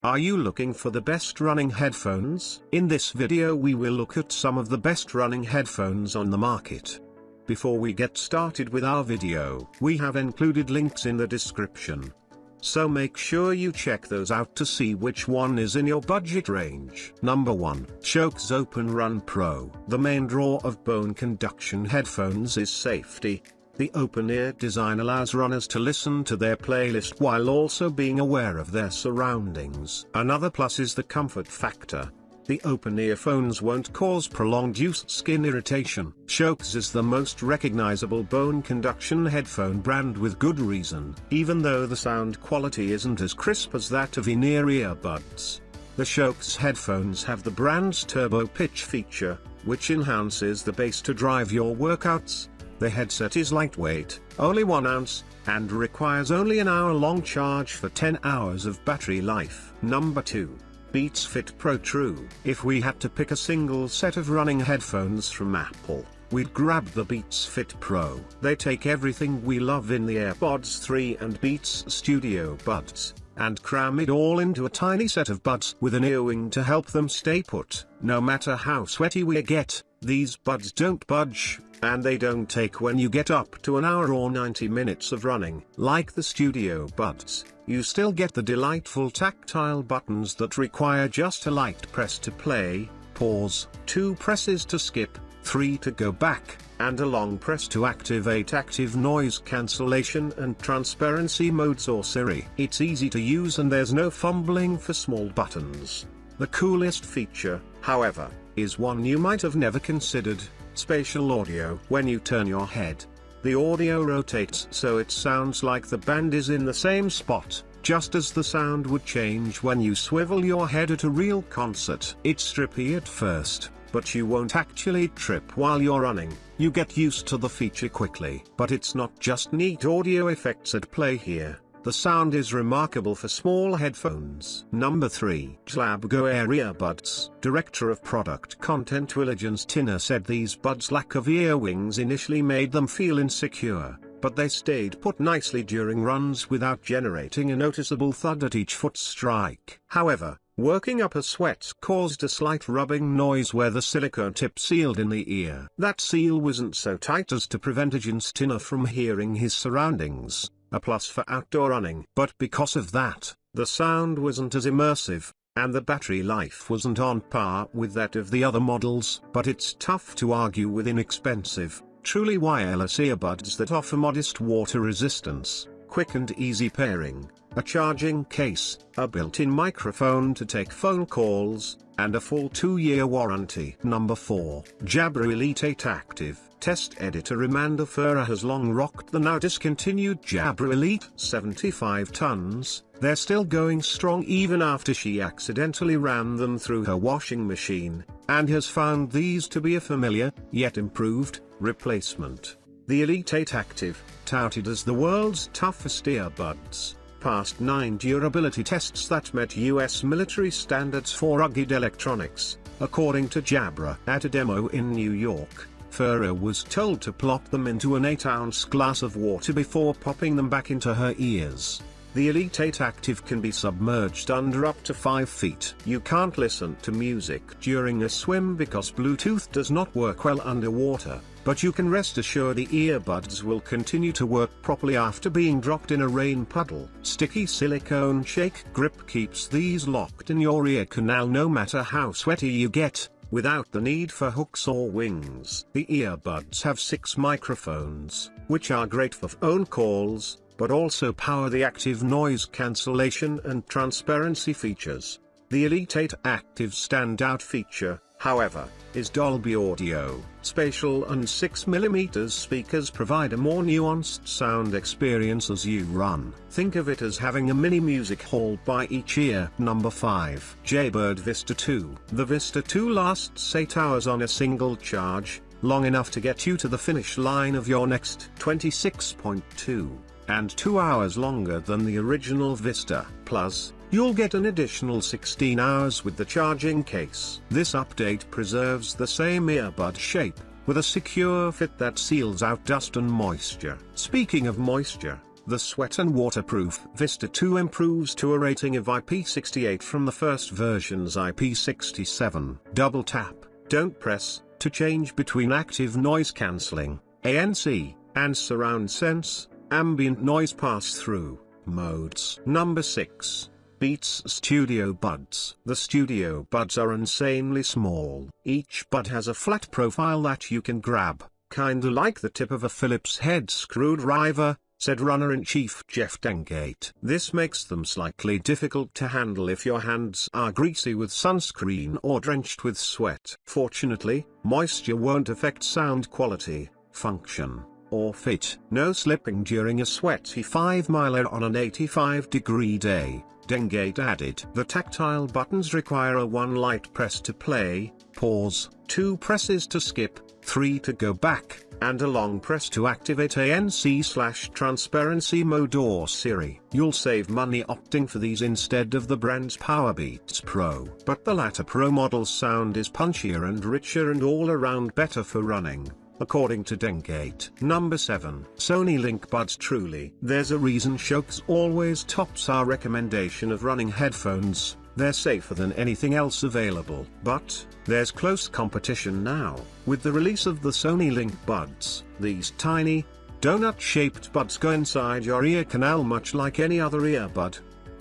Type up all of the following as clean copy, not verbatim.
Are you looking for the best running headphones? In this video we will look at some of the best running headphones on the market. Before we get started with our video, we have included links in the description. So make sure you check those out to see which one is in your budget range. Number 1. Shure Open Run Pro. The main draw of bone conduction headphones is safety. The open-ear design allows runners to listen to their playlist while also being aware of their surroundings. Another plus is the comfort factor. The open earphones won't cause prolonged use skin irritation. Shure is the most recognizable bone conduction headphone brand with good reason, even though the sound quality isn't as crisp as that of in-ear earbuds. The Shure headphones have the brand's turbo pitch feature, which enhances the bass to drive your workouts. The headset is lightweight, only 1 ounce, and requires only an hour-long charge for 10 hours of battery life. Number 2. Beats Fit Pro True. If we had to pick a single set of running headphones from Apple, we'd grab the Beats Fit Pro. They take everything we love in the AirPods 3 and Beats Studio Buds, and cram it all into a tiny set of buds with an earwing to help them stay put. No matter how sweaty we get, these buds don't budge, and they don't take when you get up to an hour or 90 minutes of running. Like the Studio Buds, you still get the delightful tactile buttons that require just a light press to play, pause, 2 presses to skip, 3 to go back, and a long press to activate active noise cancellation and transparency modes or Siri. It's easy to use and there's no fumbling for small buttons. The coolest feature, however, is one you might have never considered: spatial audio. When you turn your head, the audio rotates so it sounds like the band is in the same spot, just as the sound would change when you swivel your head at a real concert. It's trippy at first, but you won't actually trip while you're running. You get used to the feature quickly. But it's not just neat audio effects at play here. The sound is remarkable for small headphones. Number 3. Jabra Air Earbuds. Director of Product Content Willigans Tinner said these buds' lack of ear wings initially made them feel insecure, but they stayed put nicely during runs without generating a noticeable thud at each foot strike. However, working up a sweat caused a slight rubbing noise where the silicone tip sealed in the ear. That seal wasn't so tight as to prevent Agent Tinner from hearing his surroundings. A plus for outdoor running. But because of that, the sound wasn't as immersive, and the battery life wasn't on par with that of the other models. But it's tough to argue with inexpensive, truly wireless earbuds that offer modest water resistance, quick and easy pairing, a charging case, a built-in microphone to take phone calls, and a full 2-year warranty. Number 4. Jabra Elite 8 Active. Test editor Amanda Ferrer has long rocked the now discontinued Jabra Elite 75 tons. They're still going strong even after she accidentally ran them through her washing machine, and has found these to be a familiar, yet improved, replacement. The Elite 8 Active, touted as the world's toughest earbuds, passed 9 durability tests that met US military standards for rugged electronics, according to Jabra. At a demo in New York, Ferrer was told to plop them into an 8-ounce glass of water before popping them back into her ears. The Elite 8 Active can be submerged under up to 5 feet. You can't listen to music during a swim because Bluetooth does not work well underwater, but you can rest assured the earbuds will continue to work properly after being dropped in a rain puddle. Sticky silicone shake grip keeps these locked in your ear canal no matter how sweaty you get, without the need for hooks or wings. The earbuds have 6 microphones, which are great for phone calls, but also power the active noise cancellation and transparency features. The Elite 8 Active standout feature, however, is Dolby Audio. Spatial and 6mm speakers provide a more nuanced sound experience as you run. Think of it as having a mini music hall by each ear. Number 5. Jaybird Vista 2. The Vista 2 lasts 8 hours on a single charge, long enough to get you to the finish line of your next 26.2, and 2 hours longer than the original Vista. Plus, you'll get an additional 16 hours with the charging case. This update preserves the same earbud shape, with a secure fit that seals out dust and moisture. Speaking of moisture, The sweat and waterproof Vista 2 improves to a rating of IP68 from the first version's IP67. Double tap, don't press, to change between active noise cancelling, ANC, and surround sense, ambient noise pass-through, modes. Number 6. Beats Studio Buds. The Studio Buds are insanely small. Each bud has a flat profile that you can grab, kinda like the tip of a Phillips head screwdriver, said Runner-in-Chief Jeff Dengate. This makes them slightly difficult to handle if your hands are greasy with sunscreen or drenched with sweat. Fortunately, moisture won't affect sound quality, function, or fit. No slipping during a sweaty 5-miler on an 85-degree day, Dengate added. The tactile buttons require a 1 light press to play, pause, 2 presses to skip, 3 to go back, and a long press to activate ANC/transparency mode or Siri. You'll save money opting for these instead of the brand's Powerbeats Pro. But the latter Pro model's sound is punchier and richer and all around better for running, according to Dengate. Number 7. Sony Link Buds. Truly, there's a reason Shokes always tops our recommendation of running headphones. They're safer than anything else available. But there's close competition now. With the release of the Sony Link Buds, these tiny, donut-shaped buds go inside your ear canal much like any other earbud.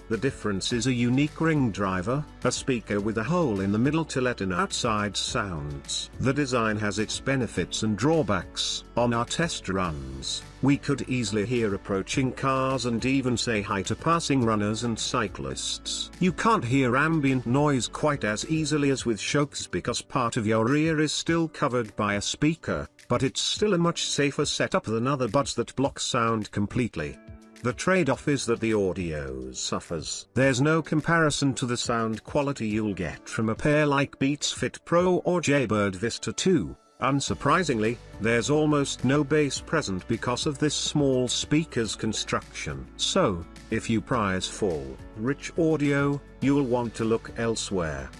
The difference is a unique ring driver, a speaker with a hole in the middle to let in outside sounds. The design has its benefits and drawbacks. On our test runs, we could easily hear approaching cars and even say hi to passing runners and cyclists. You can't hear ambient noise quite as easily as with Shokes because part of your ear is still covered by a speaker, but it's still a much safer setup than other buds that block sound completely. The trade-off is that the audio suffers. There's no comparison to the sound quality you'll get from a pair like Beats Fit Pro or Jaybird Vista 2. Unsurprisingly, there's almost no bass present because of this small speaker's construction. So, if you prize full, rich audio, you'll want to look elsewhere.